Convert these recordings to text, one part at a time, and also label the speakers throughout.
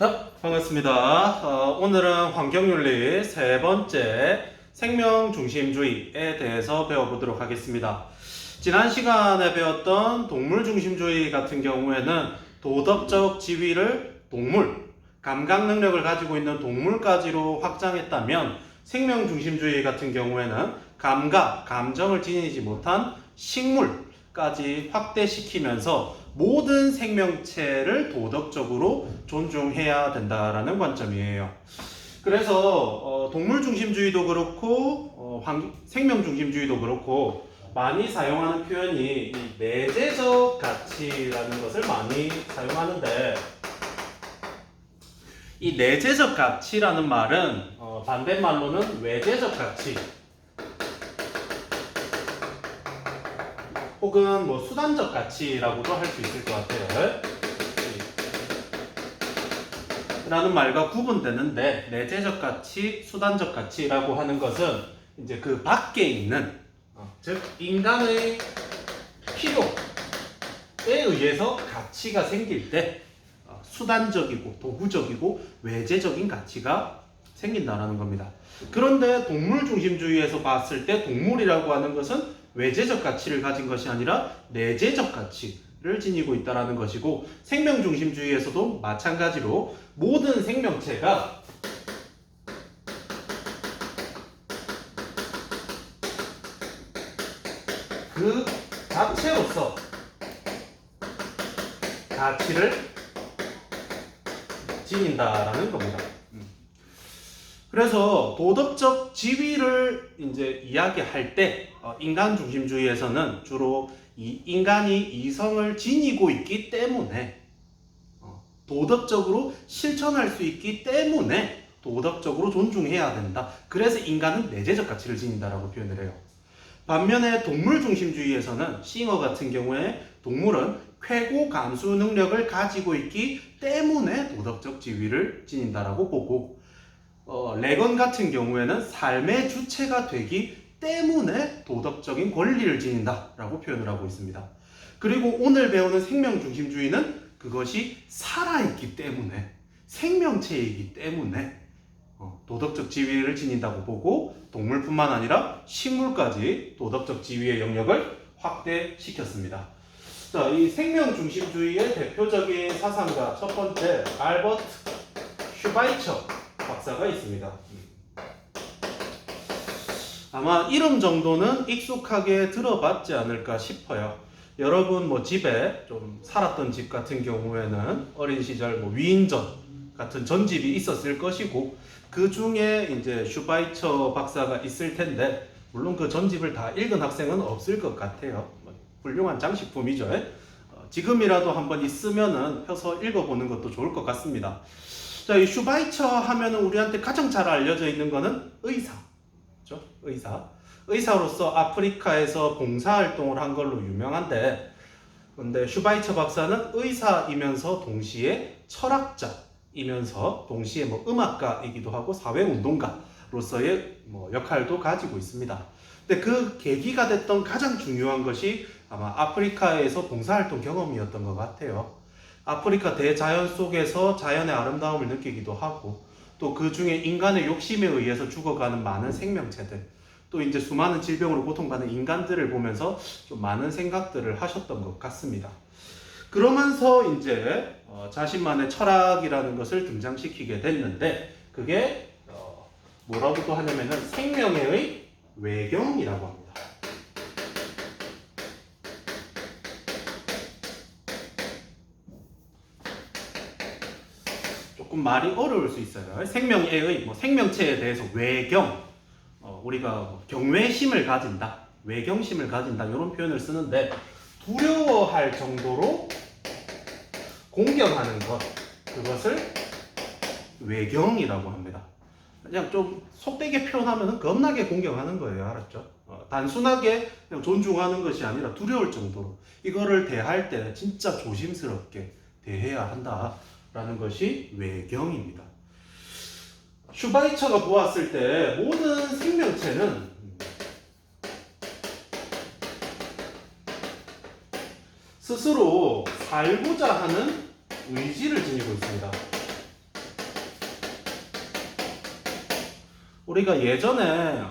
Speaker 1: 반갑습니다. 오늘은 환경윤리 세 번째 생명중심주의에 대해서 배워보도록 하겠습니다. 지난 시간에 배웠던 동물중심주의 같은 경우에는 도덕적 지위를 동물, 감각 능력을 가지고 있는 동물까지로 확장했다면 생명중심주의 같은 경우에는 감각, 감정을 지니지 못한 식물까지 확대시키면서 모든 생명체를 도덕적으로 존중해야 된다라는 관점이에요. 그래서 동물중심주의도 그렇고 생명중심주의도 그렇고 많이 사용하는 표현이 이 내재적 가치라는 것을 많이 사용하는데, 이 내재적 가치라는 말은 반대말로는 외재적 가치 혹은 뭐 수단적 가치라고도 할 수 있을 것 같아요. 라는 말과 구분되는데, 내재적 가치, 수단적 가치라고 하는 것은 이제 그 밖에 있는 즉 인간의 필요에 의해서 가치가 생길 때 수단적이고 도구적이고 외재적인 가치가 생긴다는 겁니다. 그런데 동물중심주의에서 봤을 때 동물이라고 하는 것은 외재적 가치를 가진 것이 아니라 내재적 가치를 지니고 있다는 것이고, 생명중심주의에서도 마찬가지로 모든 생명체가 그 자체로서 가치를 지닌다라는 겁니다. 그래서 도덕적 지위를 이제 이야기할 때 인간 중심주의에서는 주로 이 인간이 이성을 지니고 있기 때문에 도덕적으로 실천할 수 있기 때문에 도덕적으로 존중해야 된다. 그래서 인간은 내재적 가치를 지닌다라고 표현을 해요. 반면에 동물중심주의에서는 싱어 같은 경우에 동물은 쾌고 감수 능력을 가지고 있기 때문에 도덕적 지위를 지닌다라고 보고, 레건 같은 경우에는 삶의 주체가 되기 때문에 도덕적인 권리를 지닌다라고 표현을 하고 있습니다. 그리고 오늘 배우는 생명중심주의는 그것이 살아있기 때문에, 생명체이기 때문에 도덕적 지위를 지닌다고 보고, 동물뿐만 아니라 식물까지 도덕적 지위의 영역을 확대시켰습니다. 자, 이 생명중심주의의 대표적인 사상가 첫 번째 알버트 슈바이처 박사가 있습니다. 아마 이름 정도는 익숙하게 들어봤지 않을까 싶어요. 여러분 뭐 집에 좀 살았던 집 같은 경우에는 어린 시절 뭐 위인전 같은 전집이 있었을 것이고, 그 중에 이제 슈바이처 박사가 있을 텐데, 물론 그 전집을 다 읽은 학생은 없을 것 같아요. 훌륭한 장식품이죠. 지금이라도 한번 있으면은 펴서 읽어보는 것도 좋을 것 같습니다. 자, 이 슈바이처 하면은 우리한테 가장 잘 알려져 있는 거는 의사. 그렇죠? 의사로서 아프리카에서 봉사활동을 한 걸로 유명한데, 근데 슈바이처 박사는 의사이면서 동시에 철학자이면서 동시에 뭐 음악가이기도 하고 사회운동가로서의 뭐 역할도 가지고 있습니다. 근데 그 계기가 됐던 가장 중요한 것이 아마 아프리카에서 봉사활동 경험이었던 것 같아요. 아프리카 대자연 속에서 자연의 아름다움을 느끼기도 하고, 또 그 중에 인간의 욕심에 의해서 죽어가는 많은 생명체들, 또 이제 수많은 질병으로 고통받는 인간들을 보면서 좀 많은 생각들을 하셨던 것 같습니다. 그러면서 이제 자신만의 철학이라는 것을 등장시키게 됐는데, 그게 뭐라고도 하냐면은 생명의 외경이라고 합니다. 조금 말이 어려울 수 있어요. 생명의 뭐 생명체에 대해서 외경, 우리가 경외심을 가진다, 외경심을 가진다, 이런 표현을 쓰는데, 두려워할 정도로 공경하는 것, 그것을 외경이라고 합니다. 그냥 좀 속되게 표현하면 겁나게 공경하는 거예요. 알았죠? 단순하게 그냥 존중하는 것이 아니라 두려울 정도로 이거를 대할 때 진짜 조심스럽게 대해야 한다라는 것이 외경입니다. 슈바이처가 보았을 때 모든 생명체는 스스로 살고자 하는 의지를 지니고 있습니다. 우리가 예전에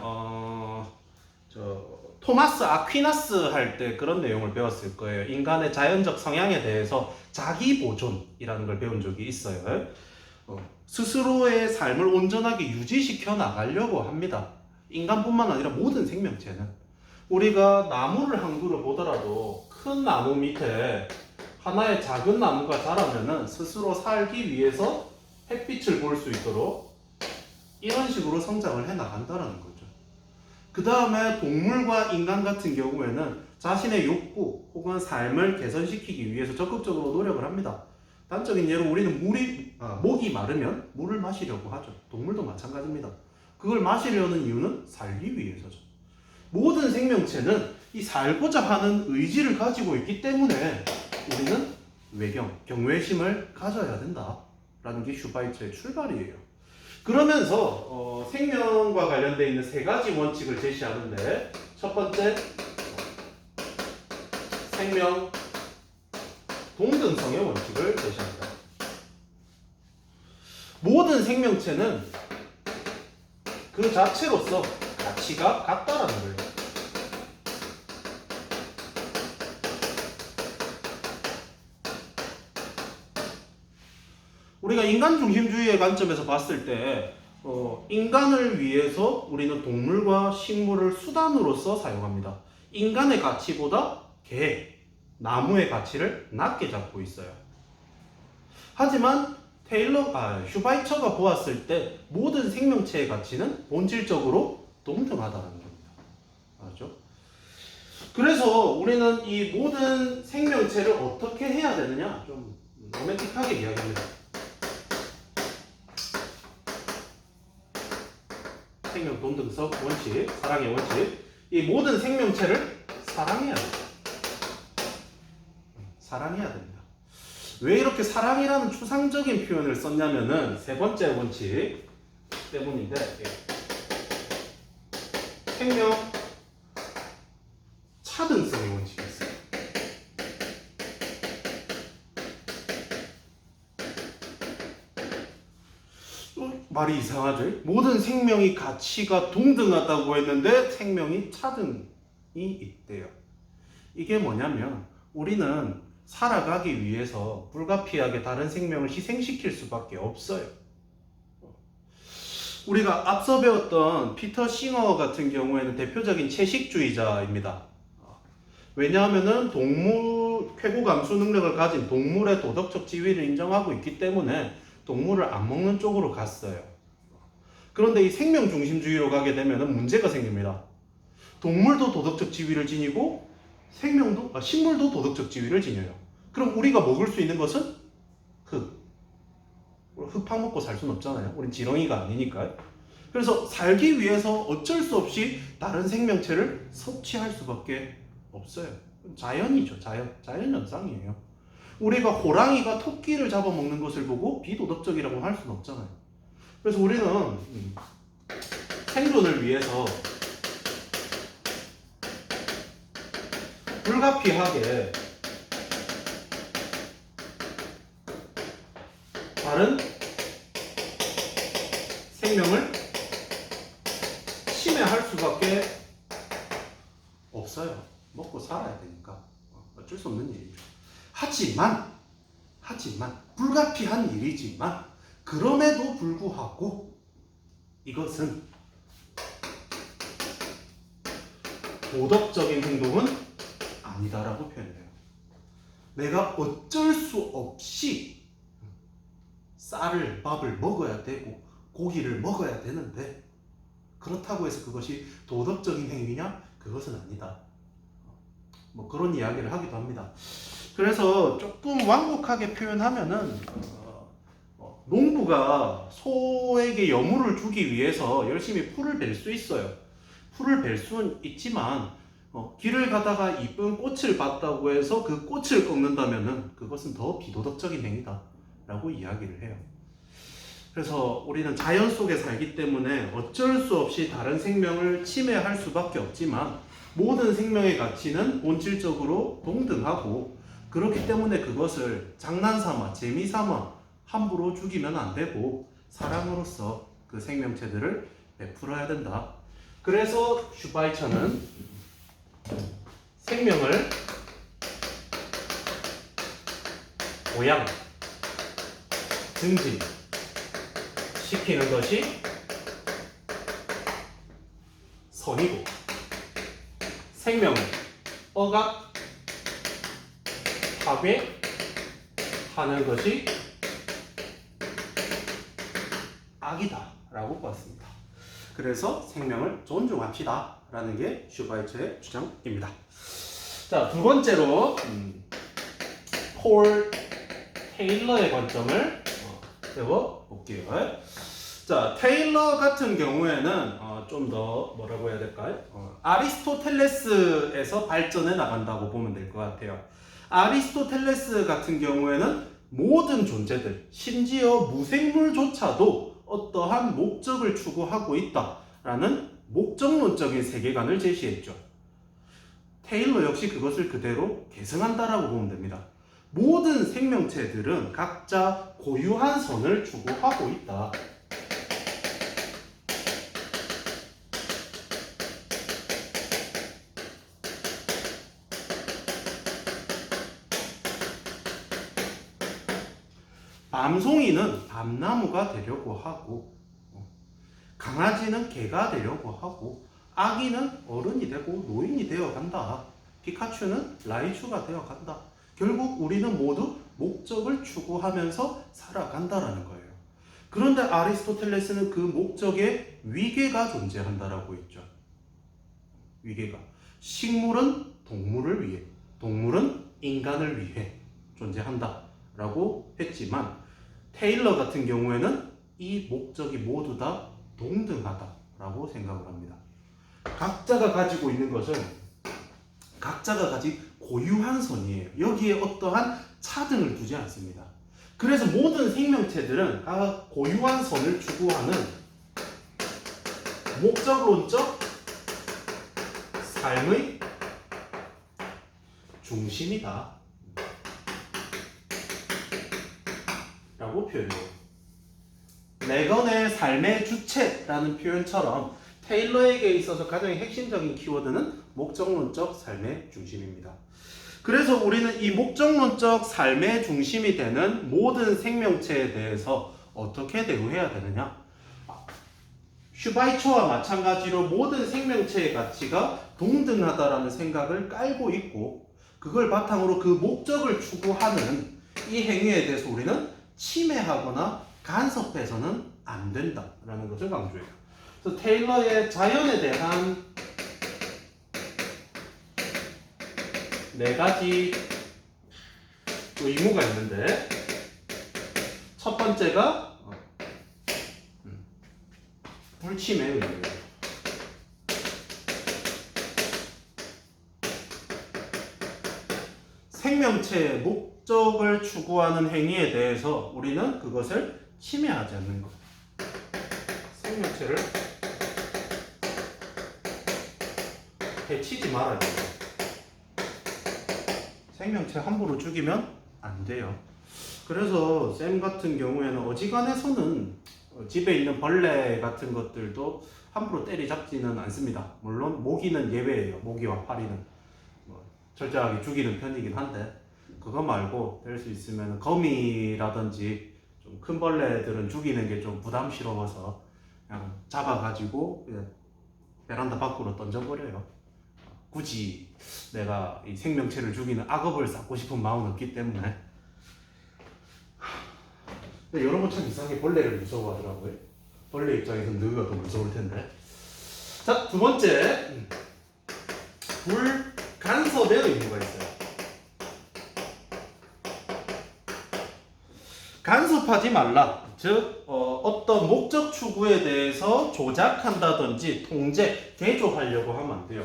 Speaker 1: 토마스 아퀴나스 할 때 그런 내용을 배웠을 거예요. 인간의 자연적 성향에 대해서 자기 보존이라는 걸 배운 적이 있어요. 스스로의 삶을 온전하게 유지시켜 나가려고 합니다. 인간뿐만 아니라 모든 생명체는. 우리가 나무를 한 그루 보더라도 큰 나무 밑에 하나의 작은 나무가 자라면은 스스로 살기 위해서 햇빛을 볼 수 있도록 이런 식으로 성장을 해 나간다는 거죠. 그 다음에 동물과 인간 같은 경우에는 자신의 욕구 혹은 삶을 개선시키기 위해서 적극적으로 노력을 합니다. 단적인 예로 우리는 목이 마르면 물을 마시려고 하죠. 동물도 마찬가지입니다. 그걸 마시려는 이유는 살기 위해서죠. 모든 생명체는 이 살고자 하는 의지를 가지고 있기 때문에 우리는 경외심을 가져야 된다라는 게 슈바이처의 출발이에요. 그러면서 생명과 관련되어 있는 세 가지 원칙을 제시하는데, 첫 번째, 생명 동등성의 원칙을 제시합니다. 모든 생명체는 그 자체로서 가치가 같다라는 거예요. 우리가 인간 중심주의의 관점에서 봤을 때 인간을 위해서 우리는 동물과 식물을 수단으로서 사용합니다. 인간의 가치보다 나무의 가치를 낮게 잡고 있어요. 하지만 슈바이처가 보았을 때 모든 생명체의 가치는 본질적으로 동등하다는 겁니다. 알죠? 그래서 우리는 이 모든 생명체를 어떻게 해야 되느냐, 좀 로맨틱하게 이야기합니다. 생명 동등성 원칙, 사랑의 원칙. 이 모든 생명체를 사랑해야 됩니다. 사랑해야 됩니다. 왜 이렇게 사랑이라는 추상적인 표현을 썼냐면은 세 번째 원칙 때문인데, 생명 차등성의 원칙이 있어요. 말이 이상하죠? 모든 생명이 가치가 동등하다고 했는데 생명이 차등이 있대요. 이게 뭐냐면 우리는 살아가기 위해서 불가피하게 다른 생명을 희생시킬 수밖에 없어요. 우리가 앞서 배웠던 피터 싱어 같은 경우에는 대표적인 채식주의자입니다. 왜냐하면은 쾌고 감수 능력을 가진 동물의 도덕적 지위를 인정하고 있기 때문에 동물을 안 먹는 쪽으로 갔어요. 그런데 이 생명 중심주의로 가게 되면 문제가 생깁니다. 동물도 도덕적 지위를 지니고 식물도 도덕적 지위를 지녀요. 그럼 우리가 먹을 수 있는 것은 흙 파먹고 살 수는 없잖아요. 우린 지렁이가 아니니까요. 그래서 살기 위해서 어쩔 수 없이 다른 생명체를 섭취할 수밖에 없어요. 자연이죠. 자연 현상이에요. 우리가 호랑이가 토끼를 잡아먹는 것을 보고 비도덕적이라고 할 수는 없잖아요. 그래서 우리는 생존을 위해서 불가피하게 다른 생명을 침해할 수밖에 없어요. 먹고 살아야 되니까 어쩔 수 없는 일이죠. 하지만 불가피한 일이지만 그럼에도 불구하고 이것은 도덕적인 행동은 아니다라고 표현해요. 내가 어쩔 수 없이 밥을 먹어야 되고 고기를 먹어야 되는데 그렇다고 해서 그것이 도덕적인 행위냐? 그것은 아니다. 그런 이야기를 하기도 합니다. 그래서 조금 완곡하게 표현하면은 농부가 소에게 여물을 주기 위해서 열심히 풀을 벨 수 있어요. 풀을 벨 수는 있지만 길을 가다가 이쁜 꽃을 봤다고 해서 그 꽃을 꺾는다면은 그것은 더 비도덕적인 행위다 라고 이야기를 해요. 그래서 우리는 자연 속에 살기 때문에 어쩔 수 없이 다른 생명을 침해할 수밖에 없지만 모든 생명의 가치는 본질적으로 동등하고 그렇기 때문에 그것을 장난삼아 재미삼아 함부로 죽이면 안 되고 사랑으로서 그 생명체들을 베풀어야 된다. 그래서 슈바이처는 생명을 보양, 증진 시키는 것이 선이고, 생명을 억압, 파괴하는 것이 악이다 라고 보았습니다. 그래서 생명을 존중합시다 라는 게 슈바이처의 주장입니다. 자, 두 번째로 폴 테일러의 관점을 세워볼게요. 자, 테일러 같은 경우에는 좀 더 뭐라고 해야 될까요? 아리스토텔레스에서 발전해 나간다고 보면 될 것 같아요. 아리스토텔레스 같은 경우에는 모든 존재들, 심지어 무생물조차도 어떠한 목적을 추구하고 있다라는 목적론적인 세계관을 제시했죠. 테일러 역시 그것을 그대로 계승한다라고 보면 됩니다. 모든 생명체들은 각자 고유한 선을 추구하고 있다. 밤송이는 밤나무가 되려고 하고, 강아지는 개가 되려고 하고, 아기는 어른이 되고 노인이 되어 간다. 피카츄는 라이츄가 되어 간다. 결국 우리는 모두 목적을 추구하면서 살아간다라는 거예요. 그런데 아리스토텔레스는 그 목적에 위계가 존재한다라고 했죠. 위계가. 식물은 동물을 위해, 동물은 인간을 위해 존재한다라고 했지만, 테일러 같은 경우에는 이 목적이 모두 다 동등하다라고 생각을 합니다. 각자가 가지고 있는 것은 각자가 가진 고유한 선이에요. 여기에 어떠한 차등을 두지 않습니다. 그래서 모든 생명체들은 각 고유한 선을 추구하는 목적론적 삶의 중심이다 라고 표현해요. 레건의 삶의 주체라는 표현처럼 테일러에게 있어서 가장 핵심적인 키워드는 목적론적 삶의 중심입니다. 그래서 우리는 이 목적론적 삶의 중심이 되는 모든 생명체에 대해서 어떻게 대우해야 되느냐? 슈바이처와 마찬가지로 모든 생명체의 가치가 동등하다라는 생각을 깔고 있고, 그걸 바탕으로 그 목적을 추구하는 이 행위에 대해서 우리는 침해하거나 간섭해서는 안 된다라는 것을 강조해요. 그래서 테일러의 자연에 대한 네 가지 의무가 있는데, 첫 번째가 불침해 의무예요. 생명체의 목적을 추구하는 행위에 대해서 우리는 그것을 침해하지 않는 것. 생명체를 해치지 말아야 돼요. 생명체 함부로 죽이면 안 돼요. 그래서 쌤 같은 경우에는 어지간해서는 집에 있는 벌레 같은 것들도 함부로 때리잡지는 않습니다. 물론 모기는 예외예요. 모기와 파리는 철저하게 죽이는 편이긴 한데, 그거 말고 될 수 있으면 거미라든지 좀 큰 벌레들은 죽이는 게 좀 부담스러워서 그냥 잡아가지고 그냥 베란다 밖으로 던져버려요. 굳이 내가 이 생명체를 죽이는 악업을 쌓고 싶은 마음은 없기 때문에. 근데 여러분 참 이상하게 벌레를 무서워하더라고요. 벌레 입장에서는 너희가 더 무서울 텐데. 자, 두 번째, 불간섭의 의무가 있어요. 간섭하지 말라. 즉 어떤 목적 추구에 대해서 조작한다든지 통제, 개조하려고 하면 안 돼요.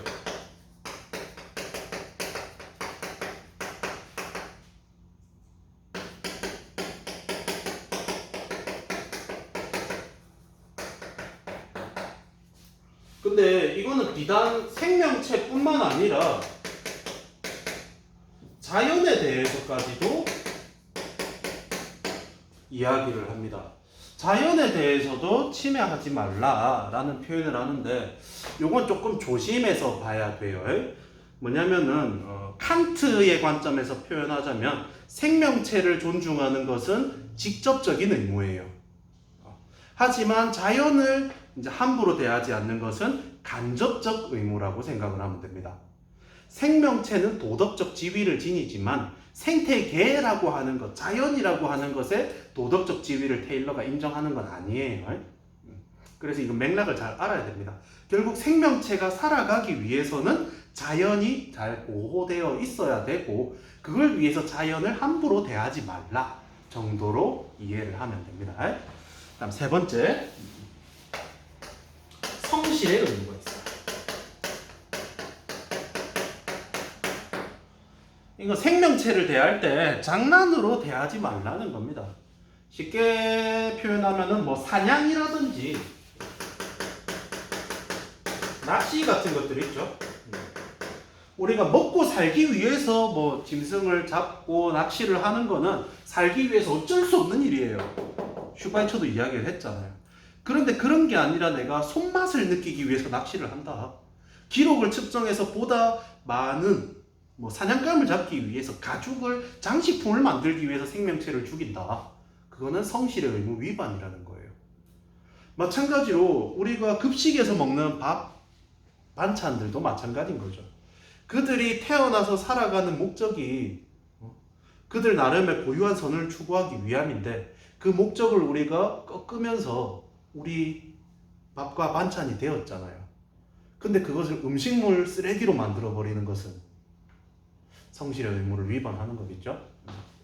Speaker 1: 근데 이거는 비단 생명체뿐만 아니라 자연에 대해서까지도 이야기를 합니다. 자연에 대해서도 침해하지 말라라는 표현을 하는데 요건 조금 조심해서 봐야 돼요. 뭐냐면은 칸트의 관점에서 표현하자면 생명체를 존중하는 것은 직접적인 의무예요. 하지만 자연을 이제 함부로 대하지 않는 것은 간접적 의무라고 생각을 하면 됩니다. 생명체는 도덕적 지위를 지니지만 생태계라고 하는 것, 자연이라고 하는 것에 도덕적 지위를 테일러가 인정하는 건 아니에요. 그래서 이거 맥락을 잘 알아야 됩니다. 결국 생명체가 살아가기 위해서는 자연이 잘 보호되어 있어야 되고 그걸 위해서 자연을 함부로 대하지 말라 정도로 이해를 하면 됩니다. 다음 세 번째, 성실의 의무가 있어요. 이거 생명체를 대할 때 장난으로 대하지 말라는 겁니다. 쉽게 표현하면은 뭐 사냥이라든지 낚시 같은 것들 있죠. 우리가 먹고 살기 위해서 뭐 짐승을 잡고 낚시를 하는 거는 살기 위해서 어쩔 수 없는 일이에요. 슈바이처도 이야기를 했잖아요. 그런데 그런 게 아니라 내가 손맛을 느끼기 위해서 낚시를 한다. 기록을 측정해서 보다 많은 뭐 사냥감을 잡기 위해서 가죽을 장식품을 만들기 위해서 생명체를 죽인다. 그거는 성실의 의무 위반이라는 거예요. 마찬가지로 우리가 급식에서 먹는 밥, 반찬들도 마찬가지인 거죠. 그들이 태어나서 살아가는 목적이 그들 나름의 고유한 선을 추구하기 위함인데 그 목적을 우리가 꺾으면서 우리 밥과 반찬이 되었잖아요. 근데 그것을 음식물 쓰레기로 만들어버리는 것은 성실의 의무를 위반하는 거겠죠.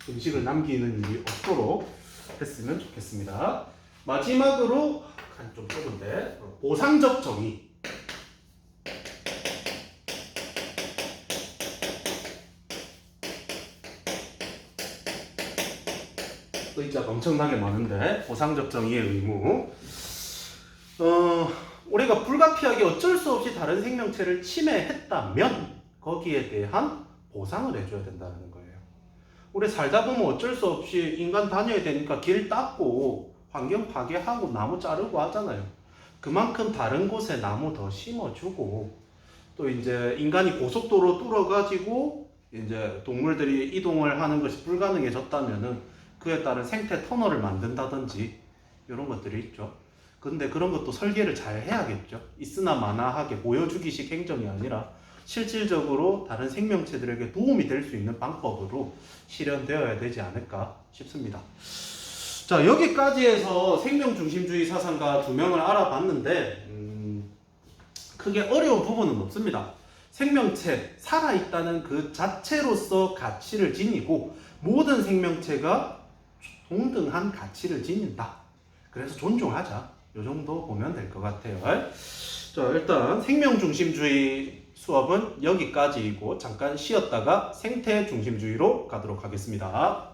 Speaker 1: 음식을 남기는 일이 없도록 했으면 좋겠습니다. 마지막으로 좀 좁은데 보상적 정의. 의자가 엄청나게 많은데 보상적 정의의 의무. 우리가 불가피하게 어쩔 수 없이 다른 생명체를 침해했다면 거기에 대한 보상을 해줘야 된다는 거예요. 우리 살다 보면 어쩔 수 없이 인간 다녀야 되니까 길 닦고 환경 파괴하고 나무 자르고 하잖아요. 그만큼 다른 곳에 나무 더 심어주고 또 이제 인간이 고속도로 뚫어가지고 이제 동물들이 이동을 하는 것이 불가능해졌다면은 그에 따른 생태 터널을 만든다든지 이런 것들이 있죠. 근데 그런 것도 설계를 잘 해야겠죠. 있으나 마나하게 보여주기식 행정이 아니라 실질적으로 다른 생명체들에게 도움이 될 수 있는 방법으로 실현되어야 되지 않을까 싶습니다. 자, 여기까지 해서 생명중심주의 사상가 두 명을 알아봤는데 크게 어려운 부분은 없습니다. 생명체, 살아있다는 그 자체로서 가치를 지니고 모든 생명체가 동등한 가치를 지닌다. 그래서 존중하자. 이 정도 보면 될 것 같아요. 자, 일단 생명중심주의 수업은 여기까지이고 잠깐 쉬었다가 생태중심주의로 가도록 하겠습니다.